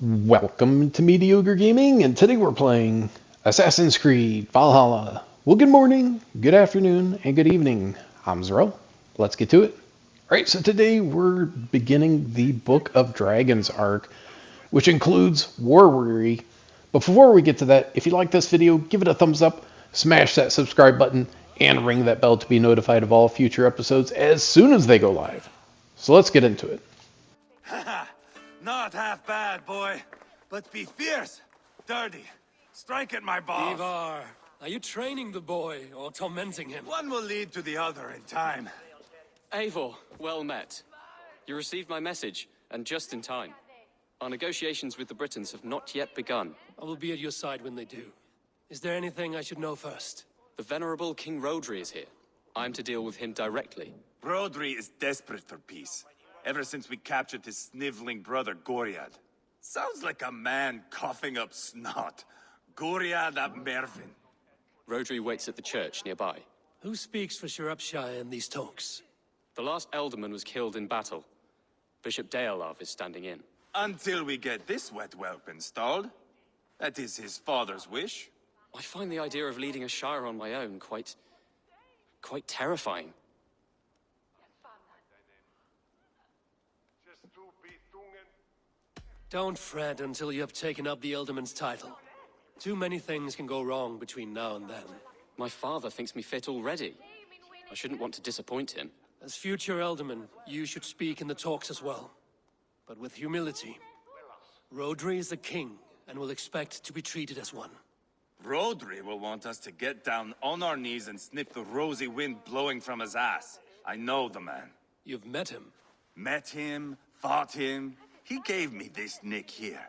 Welcome to Mediocre Gaming, and today we're playing Assassin's Creed Valhalla. Well, good morning, good afternoon, and good evening. I'm Zero. Let's get to it. Alright, so today we're beginning the Book of Dragons arc, which includes War Weary. But before we get to that, if you like this video, give it a thumbs up, smash that subscribe button, and ring that bell to be notified of all future episodes as soon as they go live. So let's get into it. Not half bad, boy. But be fierce, dirty. Strike at my balls. Ivarr, are you training the boy or tormenting him? One will lead to the other in time. Eivor, well met. You received my message, and just in time. Our negotiations with the Britons have not yet begun. I will be at your side when they do. Is there anything I should know first? The venerable King Rodri is here. I'm to deal with him directly. Rodri is desperate for peace. Ever since we captured his sniveling brother, Goriad. Sounds like a man coughing up snot. Goriad ap Mervin. Rodri waits at the church nearby. Who speaks for Shropshire in these talks? The last alderman was killed in battle. Bishop Ceolbert is standing in. Until we get this wet whelp installed. That is his father's wish. I find the idea of leading a shire on my own quite terrifying. Don't fret until you have taken up the Ealdorman's title. Too many things can go wrong between now and then. My father thinks me fit already. I shouldn't want to disappoint him. As future Ealdorman, you should speak in the talks as well. But with humility. Rodri is the king, and will expect to be treated as one. Rodri will want us to get down on our knees and sniff the rosy wind blowing from his ass. I know the man. You've met him. Met him, fought him. He gave me this nick here.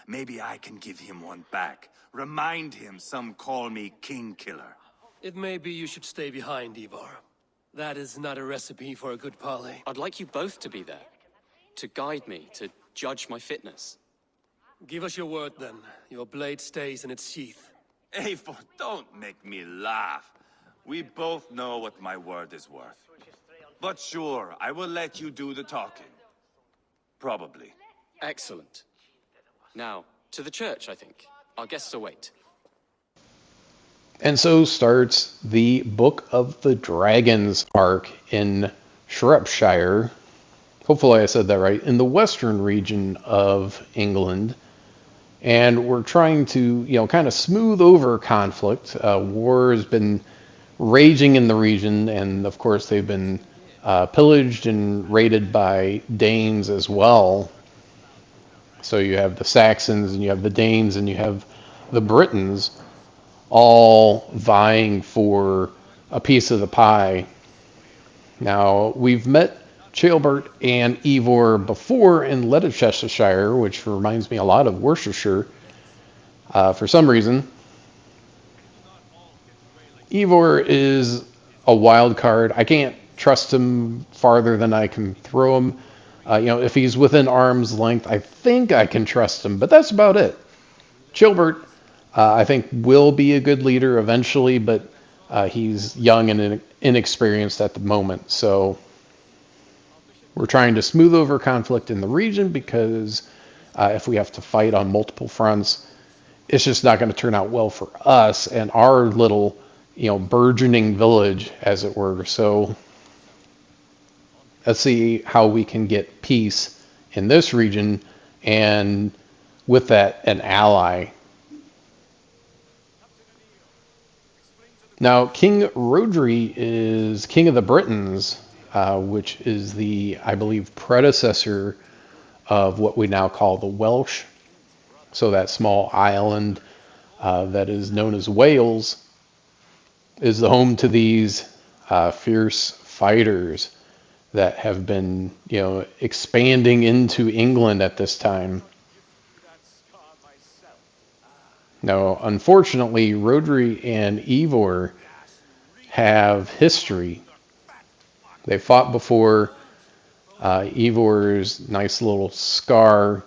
Maybe I can give him one back. Remind him some call me King Killer. It may be you should stay behind, Ivarr. That is not a recipe for a good parley. I'd like you both to be there. To guide me, to judge my fitness. Give us your word then. Your blade stays in its sheath. Eivor, don't make me laugh. We both know what my word is worth. But sure, I will let you do the talking. Probably. Excellent. Now, to the church, I think. Our guests await. And so starts the Book of the Dragons arc in Shropshire. Hopefully I said that right. In the western region of England. And we're trying to, kind of smooth over conflict. War has been raging in the region, and of course they've been pillaged and raided by Danes as well. So you have the Saxons, and you have the Danes, and you have the Britons, all vying for a piece of the pie. Now, we've met Ceolbert and Ivarr before in Leicestershire, which reminds me a lot of Worcestershire for some reason. Ivarr is a wild card. I can't trust him farther than I can throw him. If he's within arm's length, I think I can trust him, but that's about it. Ceolbert, I think, will be a good leader eventually, but he's young and inexperienced at the moment. So we're trying to smooth over conflict in the region because if we have to fight on multiple fronts, it's just not going to turn out well for us and our little, burgeoning village, as it were. So let's see how we can get peace in this region, and with that, an ally. Now, King Rodri is king of the Britons, which is the, I believe, predecessor of what we now call the Welsh. So that small island that is known as Wales is the home to these fierce fighters that have been, expanding into England at this time. Now, unfortunately, Rodri and Ivarr have history. They fought before. Ivar's nice little scar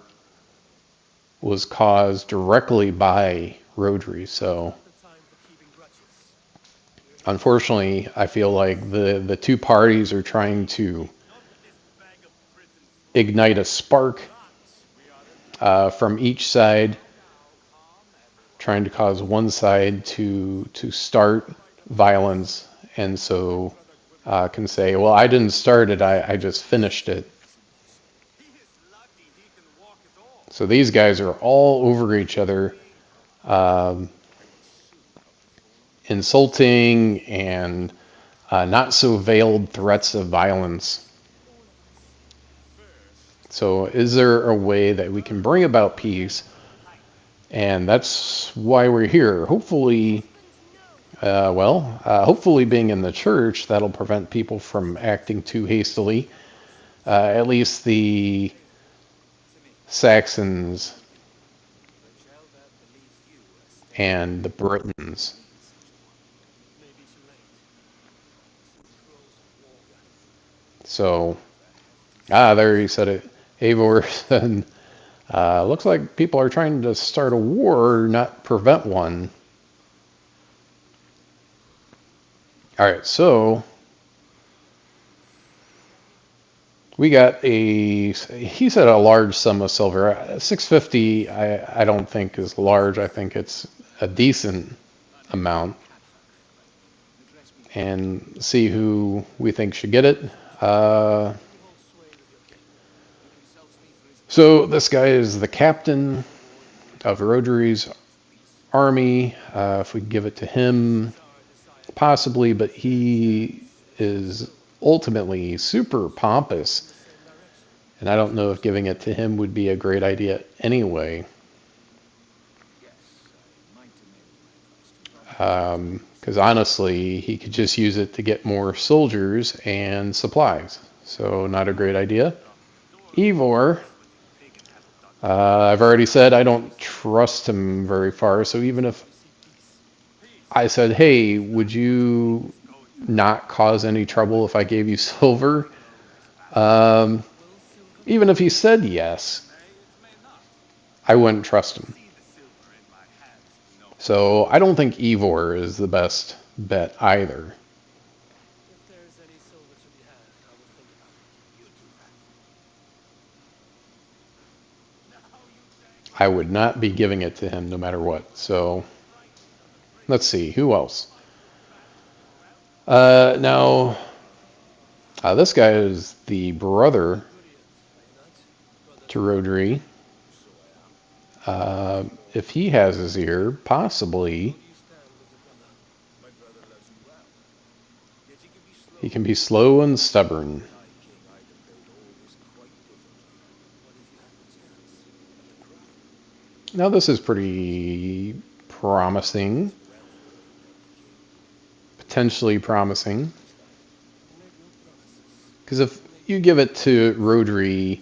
was caused directly by Rodri, so unfortunately, I feel like the two parties are trying to ignite a spark from each side, trying to cause one side to start violence, and so can say, well, I didn't start it, I just finished it. So these guys are all over each other, um, insulting and not so veiled threats of violence. So is there a way that we can bring about peace? And that's why we're here. Hopefully, hopefully being in the church, that'll prevent people from acting too hastily. At least the Saxons and the Britons. So, there you said it. Eivor said, looks like people are trying to start a war, not prevent one. All right, so we got he said a large sum of silver. 650, I don't think is large. I think it's a decent amount. And see who we think should get it. So this guy is the captain of Rodri's army. If we give it to him, possibly, but he is ultimately super pompous, and I don't know if giving it to him would be a great idea anyway. Because honestly, he could just use it to get more soldiers and supplies, so not a great idea. Ivarr, I've already said I don't trust him very far, so even if I said, hey, would you not cause any trouble if I gave you silver? Even if he said yes, I wouldn't trust him. So I don't think Ivarr is the best bet either. I would not be giving it to him no matter what. So let's see, who else? Now, this guy is the brother to Rodri. If he has his ear, possibly he can be slow and stubborn. Now this is pretty promising. Potentially promising. Because if you give it to Rodri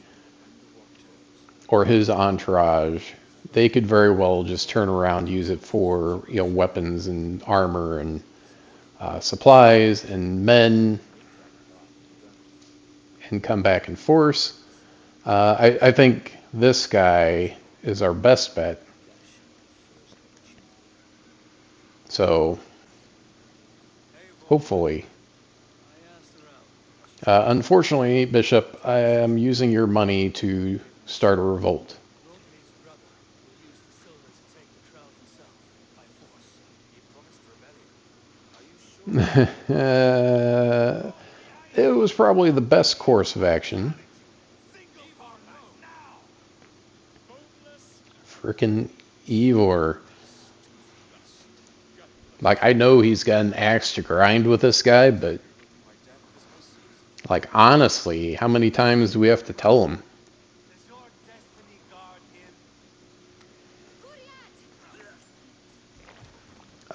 or his entourage, they could very well just turn around, use it for, you know, weapons and armor and supplies and men, and come back in force. I think this guy is our best bet. So hopefully. Unfortunately, Bishop, I am using your money to start a revolt. It was probably the best course of action. Frickin' Ivarr. Like, I know he's got an axe to grind with this guy, but like, honestly, how many times do we have to tell him?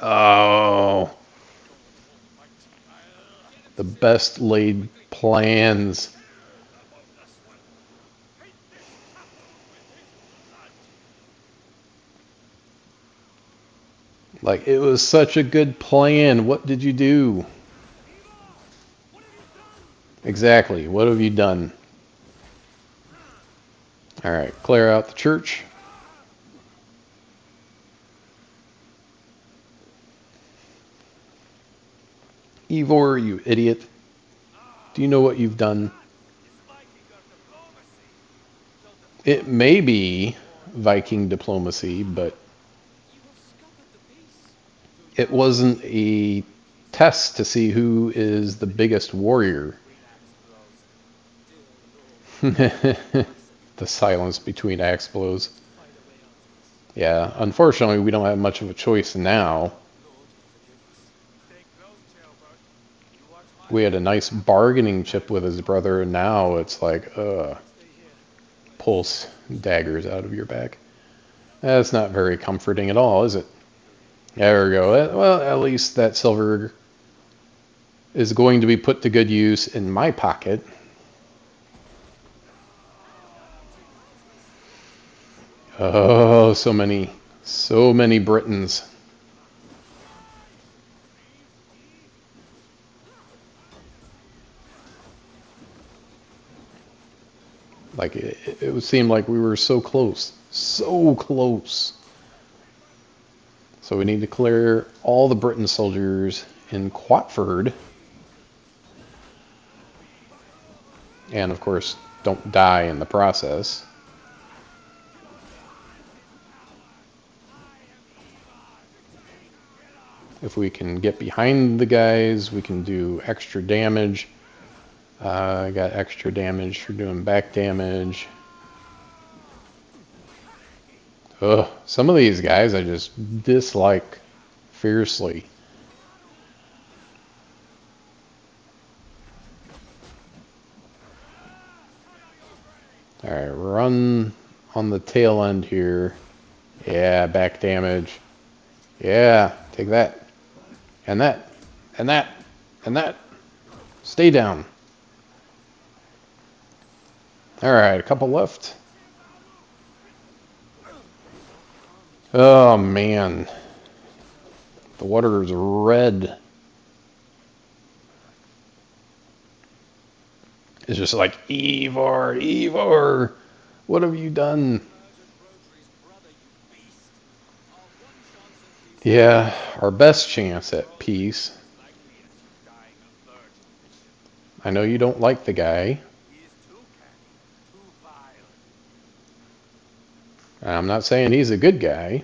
Oh, the best laid plans. Like, it was such a good plan. What did you do? Exactly. What have you done? All right, clear out the church. Ivarr, you idiot. Do you know what you've done? It may be Viking diplomacy, but it wasn't a test to see who is the biggest warrior. The silence between axe blows. Yeah, unfortunately, we don't have much of a choice now. We had a nice bargaining chip with his brother, and now it's like, pulse daggers out of your back. That's not very comforting at all, is it? There we go. Well, at least that silver is going to be put to good use in my pocket. Oh, so many Britons. Like, it would seem like we were so close. So close. So we need to clear all the Briton soldiers in Quatford. And, of course, don't die in the process. If we can get behind the guys, we can do extra damage. I got extra damage for doing back damage. Ugh, some of these guys I just dislike fiercely. Alright, run on the tail end here. Yeah, back damage. Yeah, take that. And that. And that. And that. Stay down. Alright, a couple left. Oh, man. The water is red. It's just like, Ivarr, Ivarr, what have you done? Yeah, our best chance at peace. I know you don't like the guy. I'm not saying he's a good guy.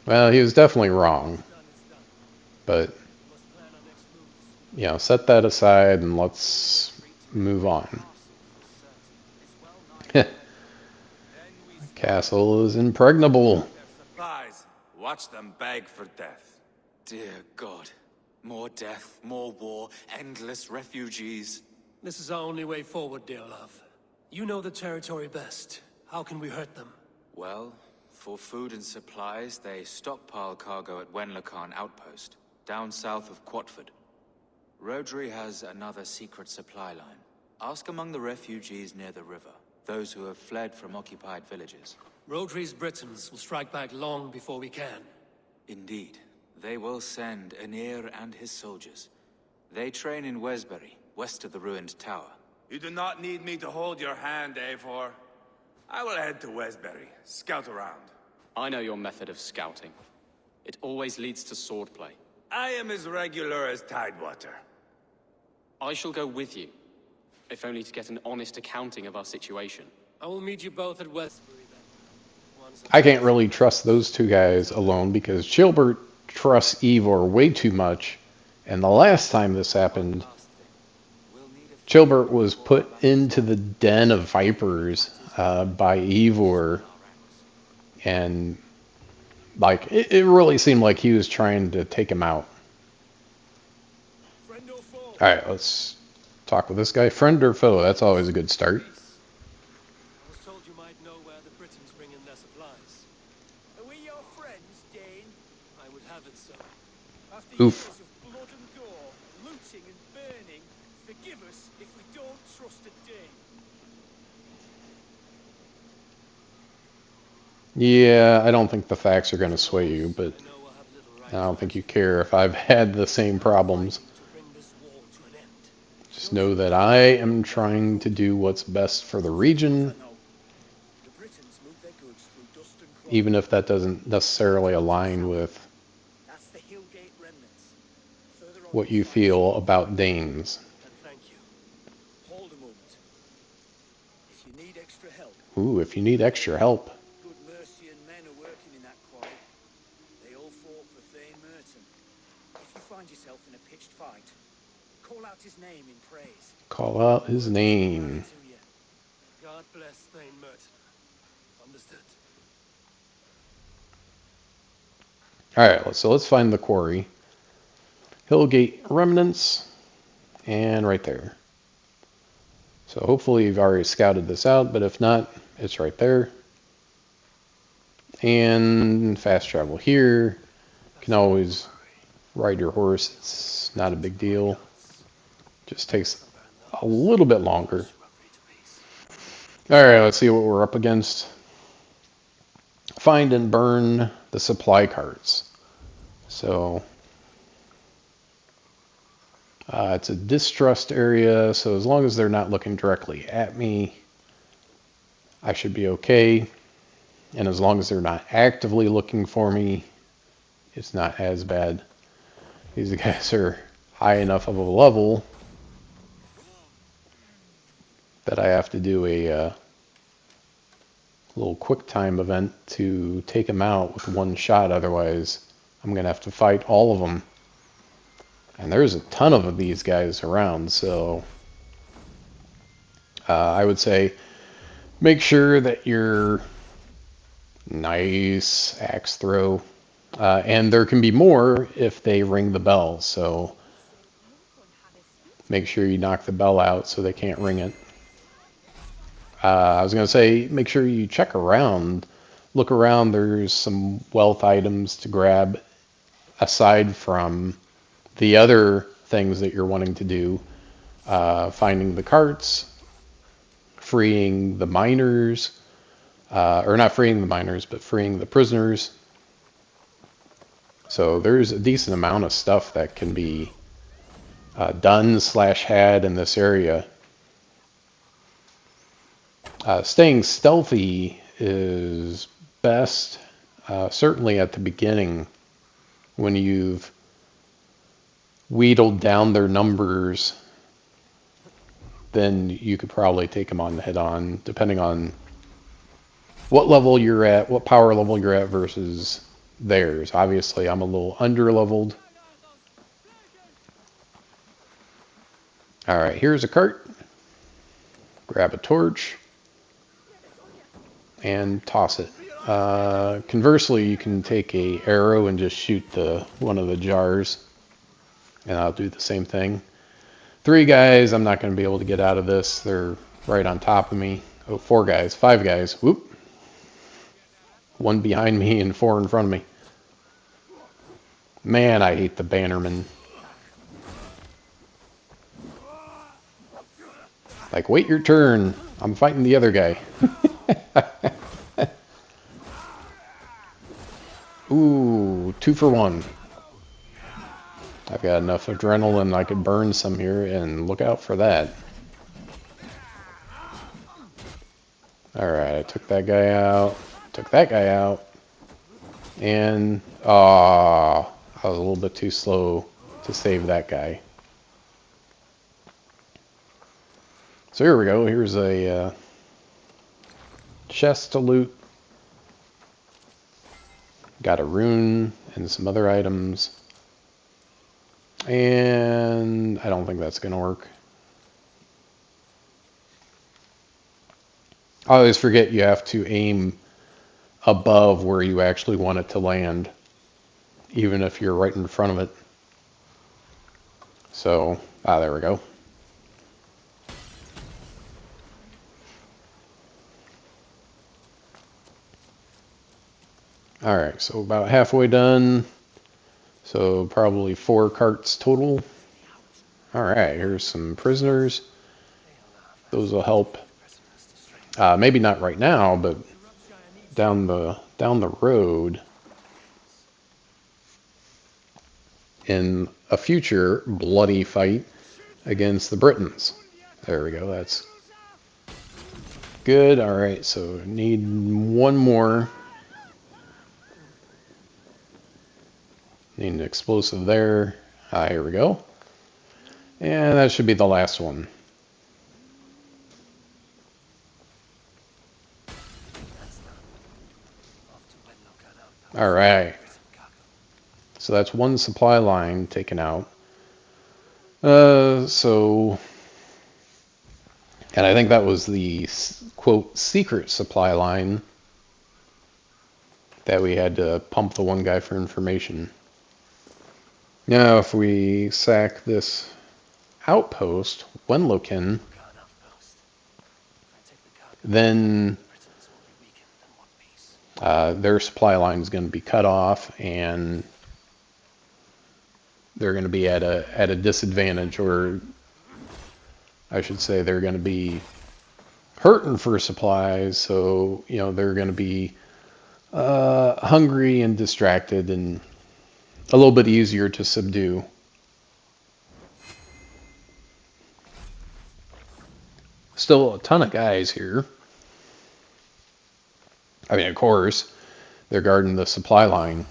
Well, he was definitely wrong. But, you know, set that aside and let's move on. Castle is impregnable. Supplies. Watch them beg for death. Dear God. More death, more war, endless refugees. This is our only way forward, dear love. You know the territory best. How can we hurt them? Well, for food and supplies, they stockpile cargo at Wenlacan Outpost, down south of Quatford. Rodri has another secret supply line. Ask among the refugees near the river, those who have fled from occupied villages. Rodri's Britons will strike back long before we can. Indeed. They will send Aenir and his soldiers. They train in Wesbury, west of the ruined tower. You do not need me to hold your hand, Eivor. I will head to Wesbury, scout around. I know your method of scouting. It always leads to swordplay. I am as regular as Tidewater. I shall go with you, if only to get an honest accounting of our situation. I will meet you both at Westbury then. I can't really trust those two guys alone because Ceolbert trusts Ivarr way too much. And the last time this happened, Ceolbert was put into the den of vipers by Ivarr. And like it really seemed like he was trying to take him out. Alright, let's talk with this guy. Friend or foe? That's always a good start. I was told you might know where the Britons bring in their supplies. Are we your friends, Dane? I would have it so. After Oof. years of blood and gore, looting and burning, forgive us if we don't trust a Dane. Yeah, I don't think the facts are going to sway you, but I know we'll have little right I don't think you care if I've had the same problems. to bring this war to an end. Just know that I am trying to do what's best for the region, The Britons move their goods through dust and cloth. even if that doesn't necessarily align with That's the Hillgate remnants. Further on what the you flank, feel about Danes. And thank you. hold a moment. If you need extra help, Ooh, if you need extra help. Good Mercian men are working in that quarry. They all fought for Thane Merton. If you find yourself in a pitched fight, call out his name in praise. Call out his name. To you. God bless Thane Merton. Understood. Alright, so let's find the quarry. Hillgate Remnants. And right there. So hopefully you've already scouted this out, but if not, it's right there. And fast travel here. You can always ride your horse. It's not a big deal. Just takes a little bit longer. Alright, let's see what we're up against. Find and burn the supply carts. So it's a distrust area, so as long as they're not looking directly at me, I should be okay. And as long as they're not actively looking for me, it's not as bad. These guys are high enough of a level that I have to do a little quick time event to take them out with one shot. Otherwise, I'm going to have to fight all of them. And there's a ton of these guys around, so I would say make sure that you're nice axe throw. And there can be more if they ring the bell, so make sure you knock the bell out so they can't ring it. I was going to say, make sure you check around. Look around, there's some wealth items to grab aside from the other things that you're wanting to do. Finding the carts, freeing the miners, or not freeing the miners, but freeing the prisoners. So there's a decent amount of stuff that can be done/had in this area. Staying stealthy is best, certainly at the beginning when you've wheedled down their numbers. Then you could probably take them on head on, depending on what level you're at, what power level you're at versus theirs. Obviously, I'm a little under leveled. Alright, here's a cart. Grab a torch and toss it. Conversely, you can take a arrow and just shoot one of the jars, and I'll do the same thing. 3 guys, I'm not going to be able to get out of this. They're right on top of me. Oh, 4 guys, 5 guys. Whoop. 1 behind me and 4 in front of me. Man, I hate the bannermen. Like, wait your turn. I'm fighting the other guy. Ooh, 2 for 1. I've got enough adrenaline I could burn some here, and look out for that. Alright, I took that guy out. Took that guy out. And, I was a little bit too slow to save that guy. So here we go. Here's a chest to loot. Got a rune and some other items. And I don't think that's going to work. I always forget you have to aim above where you actually want it to land, even if you're right in front of it. So, there we go. Alright, so about halfway done. So probably 4 carts total. Alright, here's some prisoners. Those will help. Maybe not right now, but down the road in a future bloody fight against the Britons. There we go, that's good. Alright, so need 1 more. Need an explosive there. Here we go. And that should be the last one. All right. So that's one supply line taken out. So, and I think that was the quote secret supply line that we had to pump the one guy for information. Now, if we sack this outpost, Wenlokin, then their supply line is going to be cut off, and they're going to be at a disadvantage, or I should say they're going to be hurting for supplies. So they're going to be hungry and distracted, and a little bit easier to subdue. Still a ton of guys here. I mean, of course, they're guarding the supply line.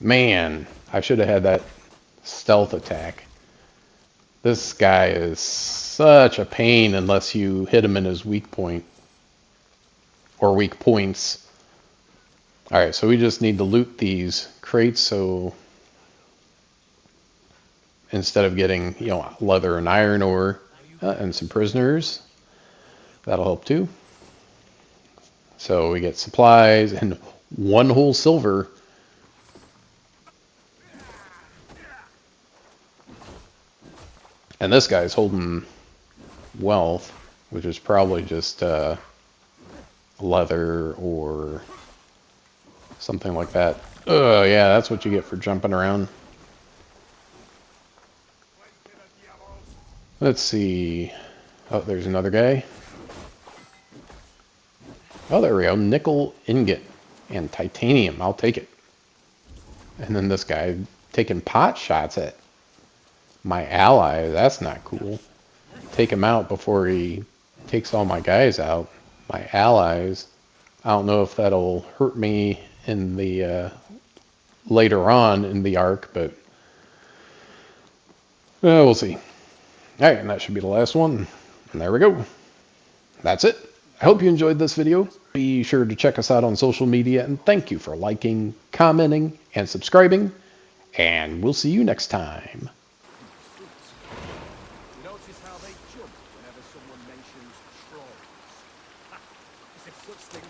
Man, I should have had that stealth attack. This guy is such a pain unless you hit him in his weak point. Or weak points. Alright, so we just need to loot these crates, so instead of getting, leather and iron ore and some prisoners, that'll help too. So we get supplies and one whole silver. And this guy's holding wealth, which is probably just leather or something like that. Oh, yeah, that's what you get for jumping around. Let's see. Oh, there's another guy. Oh, there we go. Nickel ingot and titanium. I'll take it. And then this guy taking pot shots at my ally. That's not cool. Take him out before he takes all my guys out. My allies. I don't know if that'll hurt me in the later on in the arc, but we'll see. Alright, and that should be the last one. And there we go. That's it. I hope you enjoyed this video. Be sure to check us out on social media, and thank you for liking, commenting, and subscribing. And we'll see you next time. Notice how they jump whenever someone mentions trolls. Is there such thing